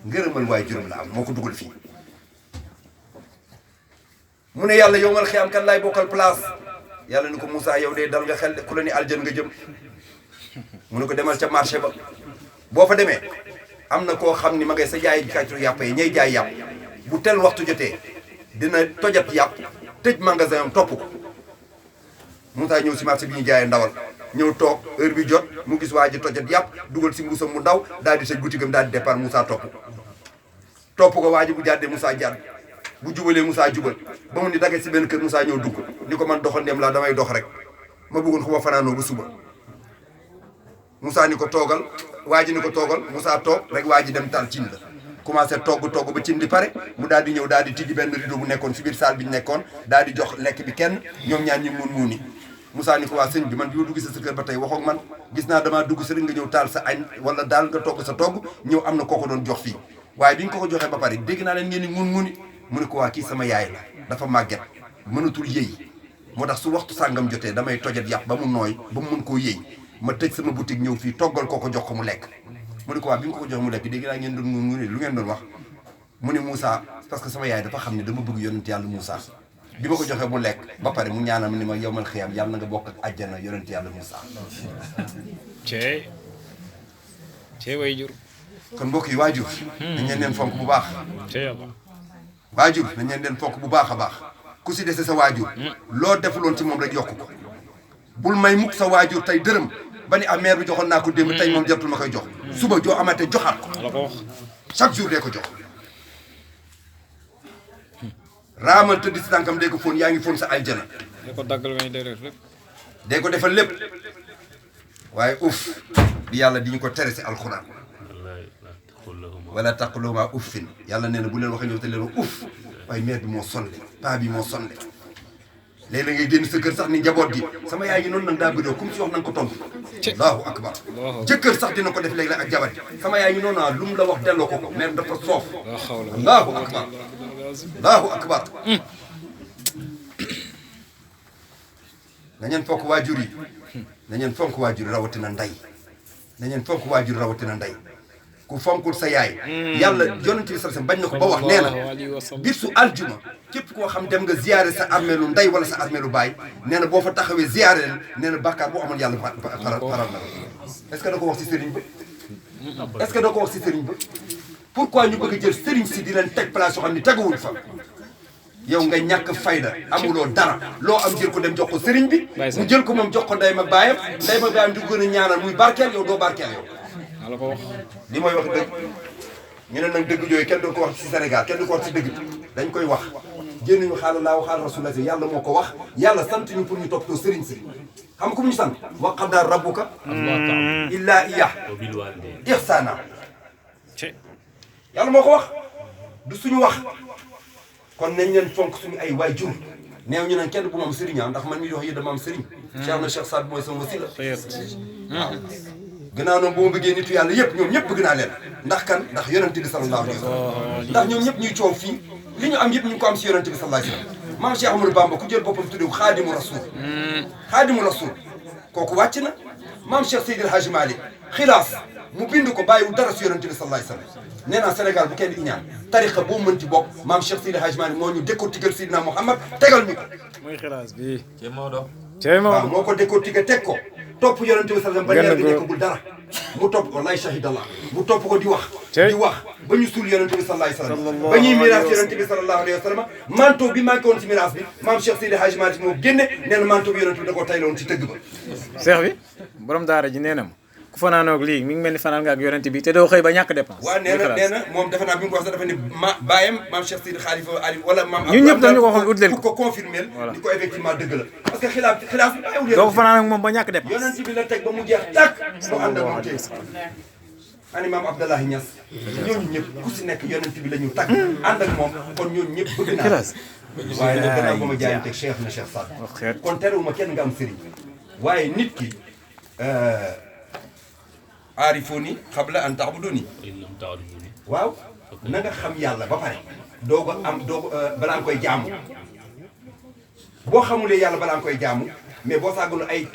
ngërëmal waay juróom la am moo ko dugal fii mu ne yàlla yowmal xiyaam kan laay bokkal place yàlla ni ko Moussa yow de dal nga xel ku la ni aljan nga jëm mu ne ko demal ca marché ba boo fa demee am na koo xam ni ma ngay sa jaay kàccu yàpp yi ñay jaay yàpp bu tel waxtu jotee dina tojat yàpp tëj magasin am topp ko Moussa ñëw si marché bi ñu jaayee ndawal ñëw toog heure bi jot mu gis waa ji tojat yàpp dugal si mbuusam mu ndaw daal di tëj boutique am daal di départ Moussa topp ko waa ji bu jàddee Moussa jàdd bu jubalee Moussa jubal ba mu ni dagge si benn kër Moussa ñëw dugg ni ko man doxandeem laa damay dox rek ma bëggoon xuma fanaanoo ba suba Moussa ni ko toogal waa ji ni ko toogal Moussa toog rek waa ji dem taal cin la commencé togg ba cin li pare mu daal di ñëw daal di tijji benn rideau bu nekkoon si biir salle bi ñu nekkoon daal di jox lekk bi kenn ñoom ñaan ñi muuni Moussa ni ko waa sëñ bi man bi ma dugg sa kër ba tey waxoog man gis naa damaa dugg sa rek nga ñëw taal sa añ wala daal nga togg sa togg ñëw am na koo ko doon jox fii waaye bi nga ko joxee ba pare dégg naa leen ngeen ni muuni mu ne ko waa kii sama yaay la dafa màgget mënatul yëy moo tax su waxtu sàngam jotee damay tojat yàpp ba mu nooy ba mu mën koo yëy ma tëj sama boutique ñëw fii toggal koo ko jox ko mu lekk mu ne ko waa bi nga ko jox mu lekk dégg naa ngeen doon mu ne lu ngeen doon wax mu ne Moussa parce que sama yaay dafa xam ne dama bëgg yonent yàlla Moussa bi ma ko joxee mu lekk ba pare mu ñaanal ni ma yowmal xiyaam yàlla na nga bokk ak àjjana yonent yàlla Moussa cee way jur kon mbokk yi waajur dañ leen fonk bu baax waajur nañ leen fonk bu baax a baax ku si dese sa waajur loo defuloon ci moom rek yokk ko bul may mukk sa waajur tey dërëm ba ni mère bi joxoon naa ko démb tey moom jartul ma koy jox suba joo amate joxaat ko chaque jour dee ko jox raamal tëdd si tànkam dee ko fóon yaa ngi fóon sa aljana dee ko daggal may dee lépp dee ko defal lépp waaye uff di yàlla di ñu ko tere si alxuraan wala taquluma uffin yàlla nee na bu leen waxee ñëw te leen uff waaye mère bi moo sonle paa bi moo sonle léeg-léeg ngay génn sa kër sax ni njaboot gi sama yaay gi noonu nag daa bëddoo comme si wax na nga ko tontu allahu akbar jëkkër sax dina ko def léeg-léeg ak jabar sama yaay gi noonu lu mu la wax delloo ko ko mère dafa soof allahu akbar allahu akbar nañeen fonk waajur yi nañeen fonk waajur yi rawatina ndey nañeen fonk waajur rawatina ndey ku fonkul sa yaay yàlla yonent bi sallallahu alayhi wasallam bañ na ko ba wax nee na bisu aljuma képp koo xam dem nga ziyaare sa armeelu ndey wala sa armeelu baay nee na boo fa taxawee ziyaare leen nee na bàkkaar boo amoon yàlla faral na est-ce que da ko wax si sëriñ ba est-ce que da ko wax si sëriñ ba pourquoi ñu bëgg a jël sëriñ si di leen teg place yoo xam ne teguwul fa yow nga ñàkk fayda amuloo dara loo am jël ko dem jox ko sëriñ bi mu jël ko moom jox ko ndey ma baayam di ko gën a ñaanal muy barkeel yow doo barkeel yow la ko wax li mooy wax dëgg ñu ne nag dëgg jooyu kenn du ko wax ci Sénégal kenn du ko wax ci dëgg dañ koy wax génnuñu xaala laa xaala rasulullah yàlla moo ko wax yàlla sant ñu pour ñu toppatoo sëriñ si xam ku mu ñu sant wa qadaa rabbuka illaa iyyah ihsaana yàlla moo ko wax du suñu wax kon nañ leen fonk suñu ay waajur neew ñu naan kenn bu ma am sëriñ ndax man mi wax yi dama am sëriñ Cheikh na Cheikh Saad mooy sama wasila waaw gannaaw noonu bu ma bëggee nitu yàlla yëpp ñoom ñëpp bëgg naa leen ndax kan ndax yonent bi sallallahu alayhi wa sallam ndax ñoom ñëpp ñuy coow fii li ñu am yëpp ñu ngi ko am si yonent bi sallallahu alayhi wa sallam maam Cheikh Amadou Bamba ku jël boppam tuddee xaadimu rasul xaadimu rasul kooku wàcc na maam Cheikh Seydil Hadji Malick xilaas mu bind ko bàyyiwul dara si yonent bi sallallahu alayhi wa sallam nee naa Sénégal bu kenn iñaan tariqa boo mën ci bokk maam Cheikh Seydil Hadji Malick moo ñu décortiquer Seydina Mouhamad tegal ñu ko mooy xilaas bi ci Maodo waaw moo ko décortiquer teg ko topp yonent bi sallallahu alayhi wa sallam ba leer bi nekkagul dara mu topp wallahi shahidallah mu topp ko di wax ba ñu suul yonent bi sallallahu alayhi wa sallam ba ñuy miraas yonent bi sallallahu alayhi wa sallam manteau bi manqué woon si miraas bi maam Cheikh Seydi Hadji Malick moo génne nee na manteau bi yonent bi da koo tayloon ci tëgg ba seex bi borom daara ji nee na ma ku fanaanoog lii mi ngi mel ni fanaan nga ak yonent bi te doo xëy ba ñàkk dépense waaw nee na moom defe naa bi mu ko wax sax dafa ne baayam maam Cheikh Seydi Khalifa Ali wala maam ñun ñëpp dañu ko waxoon ut leen ko confirmer ni ko effectivement dëgg la parce que xilaaf bi bàyyiwul doo ko fanaan ak moom ba ñàkk dépense yonent bi la teg ba mu jeex tàkk mu ànd ak moom tey ani maam Abdallahi Niass ñooñu ñëpp ku si nekk yonent bi la ñu tàgg ànd ak moom kon ñooñu ñëpp bëgg naa waaye nag gannaaw ba ma jaayanteeg Cheikh na Cheikh Saad kon terewuma kenn nga am sëriñ waaye nit ki aarifuni qabla an ta'buduni waaw na nga xam yàlla ba pare doo ko am balaa nga koy jaamu boo xamulee yàlla balaa nga koy jaamu mais boo sàgganu ay